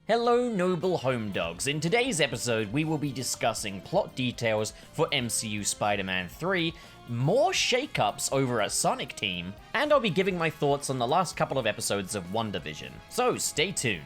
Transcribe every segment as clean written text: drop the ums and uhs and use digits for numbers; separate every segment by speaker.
Speaker 1: Hello noble home dogs. In today's episode we will be discussing plot details for MCU Spider-Man 3, more shakeups over at Sonic Team, and I'll be giving my thoughts on the last couple of episodes of WandaVision. So stay tuned.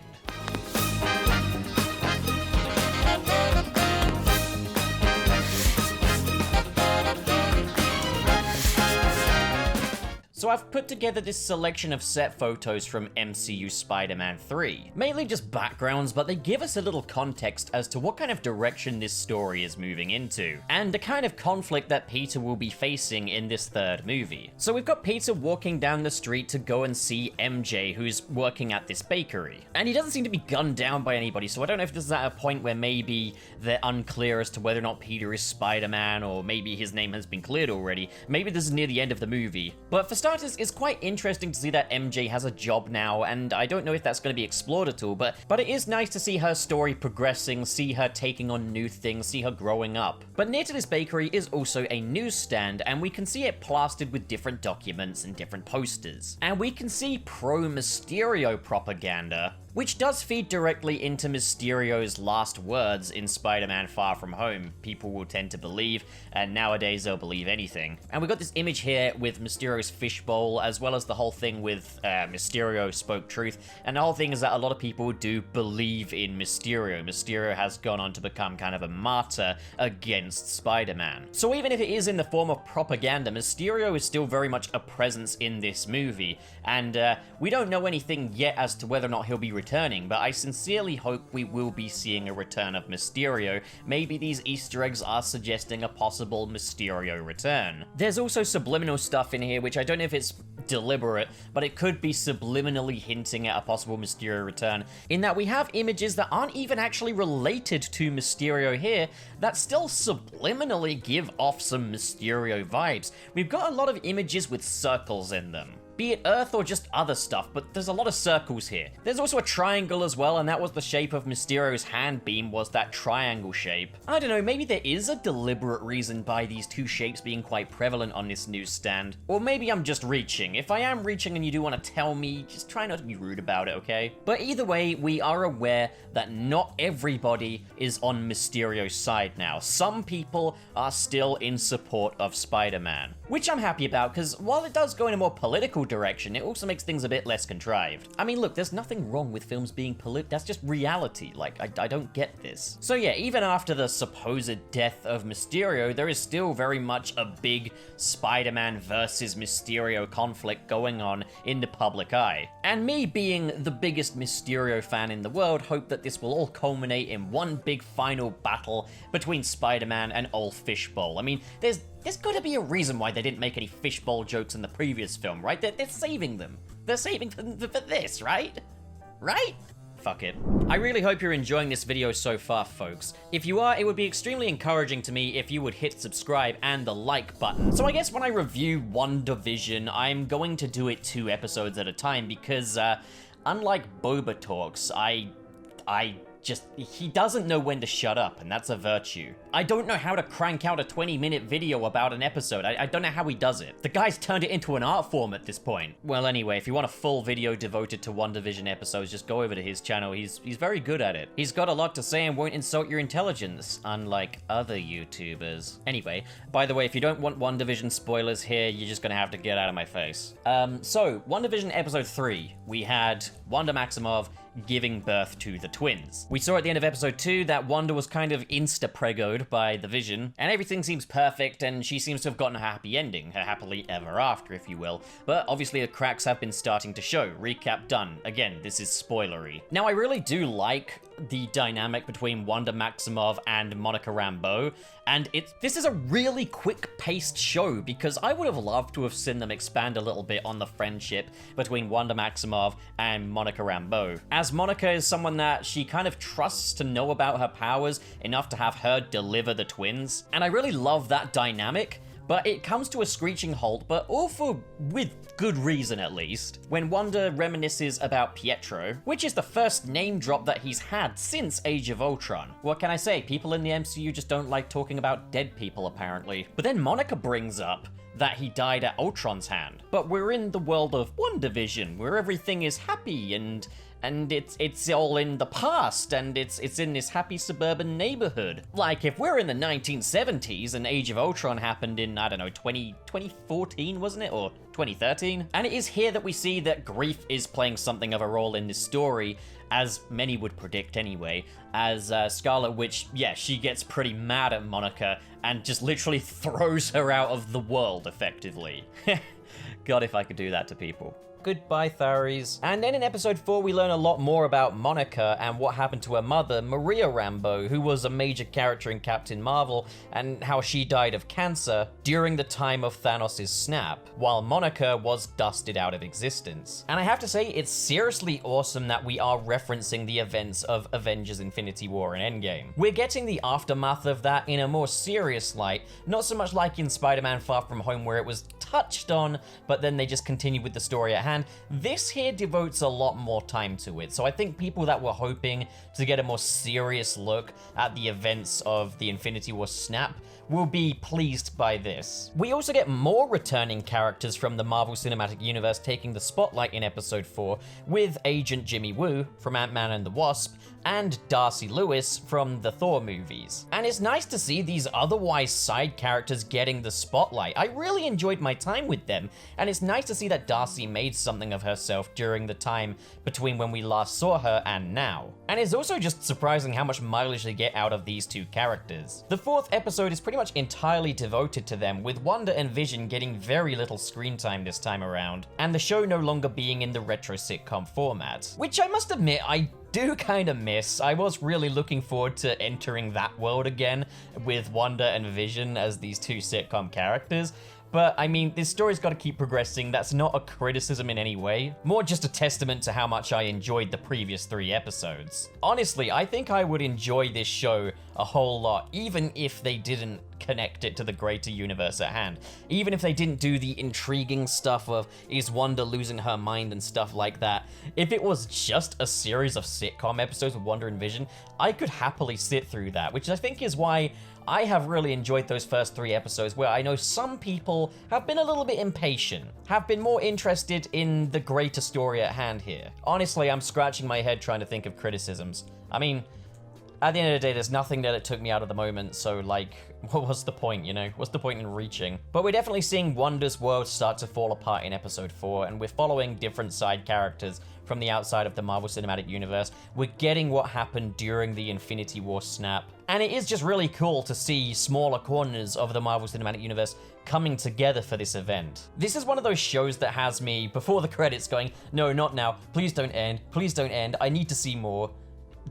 Speaker 1: So I've put together this selection of set photos from MCU Spider-Man 3. Mainly just backgrounds, but they give us a little context as to what kind of direction this story is moving into, and the kind of conflict that Peter will be facing in this third movie. So we've got Peter walking down the street to go and see MJ, who's working at this bakery. And he doesn't seem to be gunned down by anybody, so I don't know if this is at a point where maybe they're unclear as to whether or not Peter is Spider-Man, or maybe his name has been cleared already. Maybe this is near the end of the movie. But for starters, it's quite interesting to see that MJ has a job now, and I don't know if that's going to be explored at all, but it is nice to see her story progressing, see her taking on new things, see her growing up. But near to this bakery is also a newsstand, and we can see it plastered with different documents and different posters. And we can see pro-Mysterio propaganda, which does feed directly into Mysterio's last words in Spider-Man Far From Home. People will tend to believe, and nowadays they'll believe anything. And we got this image here with Mysterio's fishbowl, as well as the whole thing with Mysterio spoke truth, and the whole thing is that a lot of people do believe in Mysterio. Mysterio has gone on to become kind of a martyr against Spider-Man. So even if it is in the form of propaganda, Mysterio is still very much a presence in this movie, and we don't know anything yet as to whether or not he'll be returning, but I sincerely hope we will be seeing a return of Mysterio. Maybe these Easter eggs are suggesting a possible Mysterio return. There's also subliminal stuff in here, which I don't know if it's deliberate, but it could be subliminally hinting at a possible Mysterio return, in that we have images that aren't even actually related to Mysterio here, that still subliminally give off some Mysterio vibes. We've got a lot of images with circles in them, be it Earth or just other stuff, but there's a lot of circles here. There's also a triangle as well, and that was the shape of Mysterio's hand beam, was that triangle shape. I don't know, maybe there is a deliberate reason by these two shapes being quite prevalent on this newsstand. Or maybe I'm just reaching. If I am reaching and you do want to tell me, just try not to be rude about it, okay? But either way, we are aware that not everybody is on Mysterio's side now. Some people are still in support of Spider-Man, which I'm happy about, because while it does go in a more political direction, it also makes things a bit less contrived. I mean, look, there's nothing wrong with films being that's just reality. Like, I don't get this. So yeah, even after the supposed death of Mysterio, there is still very much a big Spider-Man versus Mysterio conflict going on in the public eye. And me being the biggest Mysterio fan in the world, hope that this will all culminate in one big final battle between Spider-Man and old Fishbowl. I mean, there's gotta be a reason why they didn't make any fishbowl jokes in the previous film, right? They're saving them. They're saving them for this, right? Right? Fuck it. I really hope you're enjoying this video so far, folks. If you are, it would be extremely encouraging to me if you would hit subscribe and the like button. So I guess when I review WandaVision, I'm going to do it 2 episodes at a time because, unlike Boba Talks, he doesn't know when to shut up, and that's a virtue. I don't know how to crank out a 20-minute video about an episode. I don't know how he does it. The guy's turned it into an art form at this point. Well, anyway, if you want a full video devoted to WandaVision episodes, just go over to his channel. He's very good at it. He's got a lot to say and won't insult your intelligence, unlike other YouTubers. Anyway, by the way, if you don't want WandaVision spoilers here, you're just gonna have to get out of my face. So, WandaVision Episode 3, we had Wanda Maximoff giving birth to the twins. We saw at the end of episode 2 that Wanda was kind of insta-pregoed by the Vision, and everything seems perfect, and she seems to have gotten a happy ending, her happily ever after, if you will. But obviously the cracks have been starting to show. Recap done. Again, this is spoilery. Now, I really do like the dynamic between Wanda Maximoff and Monica Rambeau, and this is a really quick-paced show, because I would have loved to have seen them expand a little bit on the friendship between Wanda Maximoff and Monica Rambeau, as Monica is someone that she kind of trusts to know about her powers enough to have her deliver the twins, and I really love that dynamic. But it comes to a screeching halt, but all with good reason at least, when Wanda reminisces about Pietro, which is the first name drop that he's had since Age of Ultron. What can I say? People in the MCU just don't like talking about dead people, apparently. But then Monica brings up that he died at Ultron's hand. But we're in the world of WandaVision, where everything is happy and and it's all in the past, and it's in this happy suburban neighborhood. Like, if we're in the 1970s and Age of Ultron happened in, I don't know, 2014, wasn't it? Or 2013? And it is here that we see that grief is playing something of a role in this story, as many would predict anyway, as Scarlet Witch, yeah, she gets pretty mad at Monica and just literally throws her out of the world, effectively. God, if I could do that to people. Goodbye, Tharies. And then in episode 4, we learn a lot more about Monica and what happened to her mother, Maria Rambeau, who was a major character in Captain Marvel, and how she died of cancer during the time of Thanos' snap, while Monica was dusted out of existence. And I have to say, it's seriously awesome that we are referencing the events of Avengers Infinity War and Endgame. We're getting the aftermath of that in a more serious light, not so much like in Spider-Man Far From Home, where it was touched on, but then they just continued with the story at hand. This here devotes a lot more time to it, so I think people that were hoping to get a more serious look at the events of the Infinity War snap will be pleased by this. We also get more returning characters from the Marvel Cinematic Universe taking the spotlight in episode 4, with Agent Jimmy Woo from Ant-Man and the Wasp, and Darcy Lewis from the Thor movies. And it's nice to see these otherwise side characters getting the spotlight. I really enjoyed my time with them, and it's nice to see that Darcy made something of herself during the time between when we last saw her and now. And it's also just surprising how much mileage they get out of these two characters. The 4th episode is pretty much entirely devoted to them, with Wanda and Vision getting very little screen time this time around, and the show no longer being in the retro sitcom format, which I must admit I do kind of miss. I was really looking forward to entering that world again with Wanda and Vision as these two sitcom characters. But, I mean, this story's got to keep progressing. That's not a criticism in any way. More just a testament to how much I enjoyed the previous 3 episodes. Honestly, I think I would enjoy this show a whole lot, even if they didn't connect it to the greater universe at hand. Even if they didn't do the intriguing stuff of, is Wanda losing her mind and stuff like that. If it was just a series of sitcom episodes with Wanda and Vision, I could happily sit through that, which I think is why I have really enjoyed those first 3 episodes, where I know some people have been a little bit impatient, have been more interested in the greater story at hand here. Honestly, I'm scratching my head trying to think of criticisms. I mean, at the end of the day, there's nothing that it took me out of the moment, so like, what was the point, you know? What's the point in reaching? But we're definitely seeing Wanda's world start to fall apart in episode 4, and we're following different side characters from the outside of the Marvel Cinematic Universe. We're getting what happened during the Infinity War snap. And it is just really cool to see smaller corners of the Marvel Cinematic Universe coming together for this event. This is one of those shows that has me, before the credits, going, no, not now, please don't end, I need to see more.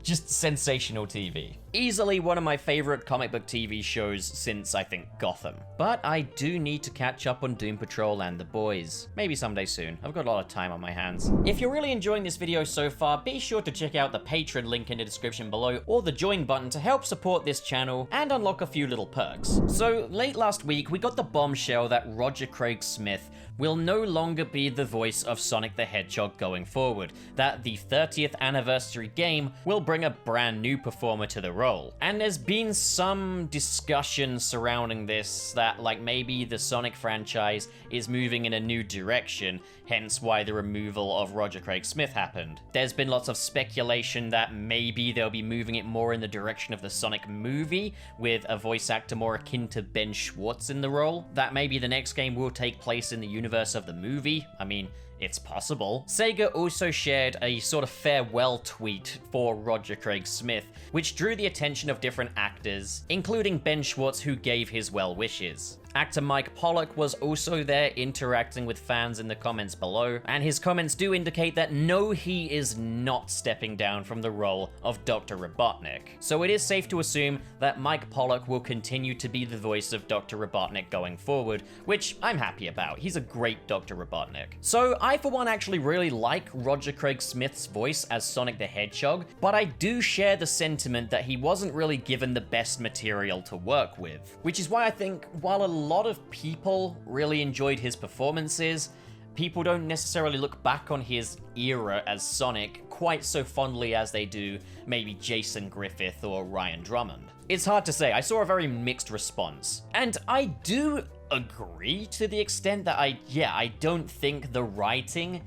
Speaker 1: Just sensational TV. Easily one of my favorite comic book TV shows since, I think, Gotham. But I do need to catch up on Doom Patrol and The Boys. Maybe someday soon. I've got a lot of time on my hands. If you're really enjoying this video so far, be sure to check out the Patreon link in the description below, or the join button to help support this channel and unlock a few little perks. So, late last week, we got the bombshell that Roger Craig Smith will no longer be the voice of Sonic the Hedgehog going forward, that the 30th anniversary game will bring a brand new performer to the role. And there's been some discussion surrounding this, that like maybe the Sonic franchise is moving in a new direction, hence why the removal of Roger Craig Smith happened. There's been lots of speculation that maybe they'll be moving it more in the direction of the Sonic movie, with a voice actor more akin to Ben Schwartz in the role, that maybe the next game will take place in the universe of the movie. I mean, it's possible. Sega also shared a sort of farewell tweet for Roger Craig Smith, which drew the attention of different actors, including Ben Schwartz, who gave his well wishes. Actor Mike Pollock was also there interacting with fans in the comments below, and his comments do indicate that no, he is not stepping down from the role of Dr. Robotnik. So it is safe to assume that Mike Pollock will continue to be the voice of Dr. Robotnik going forward, which I'm happy about. He's a great Dr. Robotnik. So I, for one, actually really like Roger Craig Smith's voice as Sonic the Hedgehog, but I do share the sentiment that he wasn't really given the best material to work with, which is why I think while a lot of people really enjoyed his performances, people don't necessarily look back on his era as Sonic quite so fondly as they do maybe Jason Griffith or Ryan Drummond. It's hard to say. I saw a very mixed response. And I do agree to the extent that I don't think the writing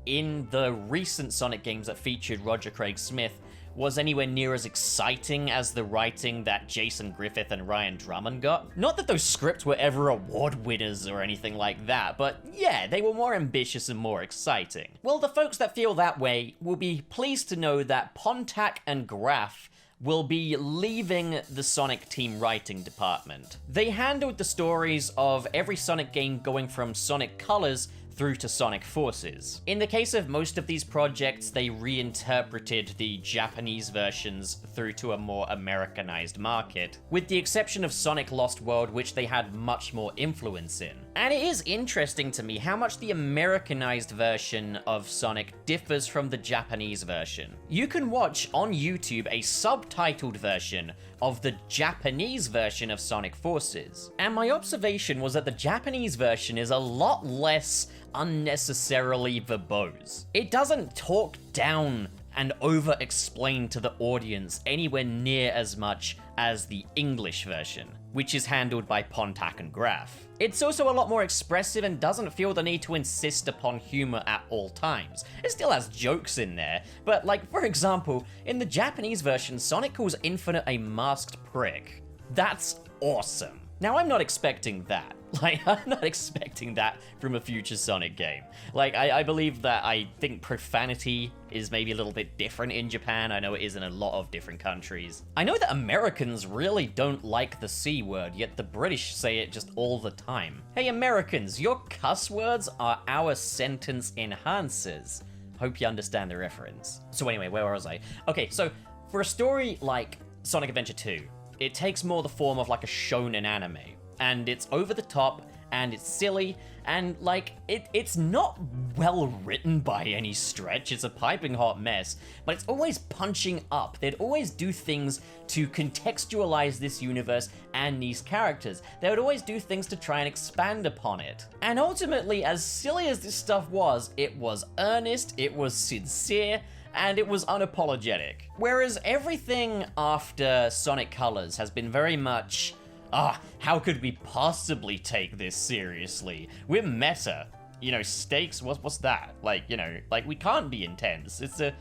Speaker 1: in the recent Sonic games that featured Roger Craig Smith was anywhere near as exciting as the writing that Jason Griffith and Ryan Drummond got. Not that those scripts were ever award winners or anything like that, but yeah, they were more ambitious and more exciting. Well, the folks that feel that way will be pleased to know that Pontac and Graff will be leaving the Sonic team writing department. They handled the stories of every Sonic game going from Sonic Colors through to Sonic Forces. In the case of most of these projects, they reinterpreted the Japanese versions through to a more Americanized market, with the exception of Sonic Lost World, which they had much more influence in. And it is interesting to me how much the Americanized version of Sonic differs from the Japanese version. You can watch on YouTube a subtitled version of the Japanese version of Sonic Forces. And my observation was that the Japanese version is a lot less unnecessarily verbose. It doesn't talk down and over-explain to the audience anywhere near as much as the English version, which is handled by Pontac and Graff. It's also a lot more expressive and doesn't feel the need to insist upon humor at all times. It still has jokes in there, but like, for example, in the Japanese version, Sonic calls Infinite a masked prick. That's awesome. Now, I'm not expecting that. Like, I'm not expecting that from a future Sonic game. Like, I believe that I think profanity is maybe a little bit different in Japan. I know it is in a lot of different countries. I know that Americans really don't like the C word, yet the British say it just all the time. Hey, Americans, your cuss words are our sentence enhancers. Hope you understand the reference. So anyway, where was I? Okay, so for a story like Sonic Adventure 2, it takes more the form of like a shonen anime. And it's over the top, and it's silly, and like, it's not well written by any stretch. It's a piping hot mess, but it's always punching up. They'd always do things to contextualize this universe and these characters. They would always do things to try and expand upon it. And ultimately, as silly as this stuff was, it was earnest, it was sincere, and it was unapologetic. Whereas everything after Sonic Colors has been very much, how could we possibly take this seriously? We're meta. You know, stakes, what's that? Like, you know, like, we can't be intense. It's a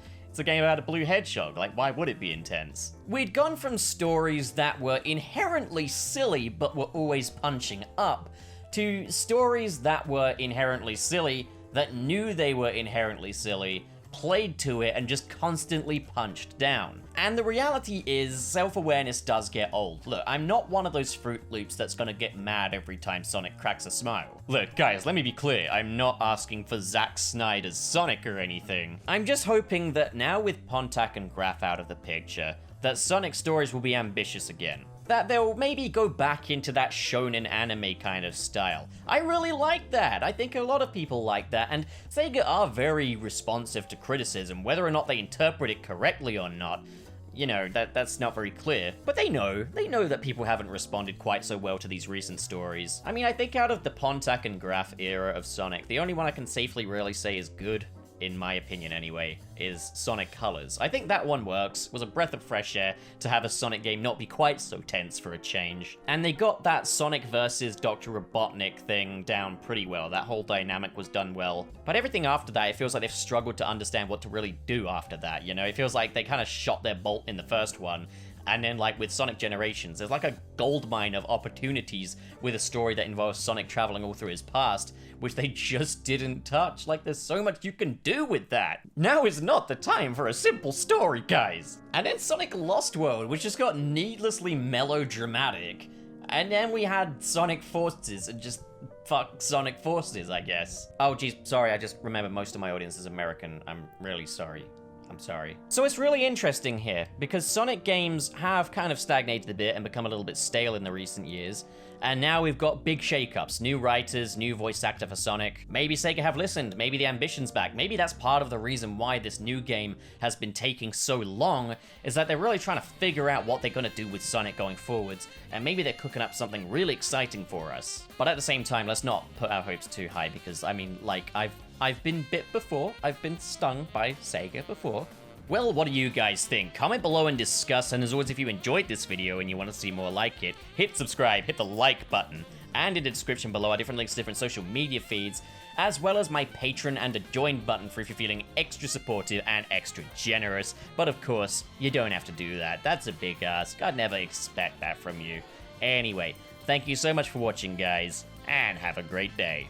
Speaker 1: game about a blue hedgehog. Like, why would it be intense? We'd gone from stories that were inherently silly, but were always punching up, to stories that were inherently silly, that knew they were inherently silly, played to it, and just constantly punched down. And the reality is, self-awareness does get old. Look, I'm not one of those Fruit Loops that's gonna get mad every time Sonic cracks a smile. Look, guys, let me be clear, I'm not asking for Zack Snyder's Sonic or anything. I'm just hoping that now with Pontac and Graff out of the picture, that Sonic stories will be ambitious again. That they'll maybe go back into that shonen anime kind of style. I really like that. I think a lot of people like that, and Sega are very responsive to criticism. Whether or not they interpret it correctly or not, you know, that's not very clear. But they know that people haven't responded quite so well to these recent stories. I mean, I think out of the Pontac and Graff era of Sonic, the only one I can safely really say is good, in my opinion anyway, is Sonic Colors. I think that one works. It was a breath of fresh air to have a Sonic game not be quite so tense for a change. And they got that Sonic versus Dr. Robotnik thing down pretty well. That whole dynamic was done well. But everything after that, it feels like they've struggled to understand what to really do after that, you know? It feels like they kind of shot their bolt in the first one, and then, like, with Sonic Generations, there's like a goldmine of opportunities with a story that involves Sonic traveling all through his past, which they just didn't touch. Like, there's so much you can do with that. Now is not the time for a simple story, guys. And then Sonic Lost World, which just got needlessly melodramatic. And then we had Sonic Forces, and just fuck Sonic Forces, I guess. Oh, geez, sorry, I just remember most of my audience is American. I'm really sorry. I'm sorry. So it's really interesting here, because Sonic games have kind of stagnated a bit and become a little bit stale in the recent years, and now we've got big shakeups, new writers, new voice actor for Sonic. Maybe Sega have listened, maybe the ambition's back, maybe that's part of the reason why this new game has been taking so long, is that they're really trying to figure out what they're gonna do with Sonic going forwards, and maybe they're cooking up something really exciting for us. But at the same time, let's not put our hopes too high, because, I mean, like, I've been bit before, I've been stung by Sega before. Well, what do you guys think? Comment below and discuss, and as always, if you enjoyed this video and you want to see more like it, hit subscribe, hit the like button, and in the description below are different links to different social media feeds, as well as my Patreon and a join button for if you're feeling extra supportive and extra generous. But of course, you don't have to do that. That's a big ask. I'd never expect that from you. Anyway, thank you so much for watching, guys, and have a great day.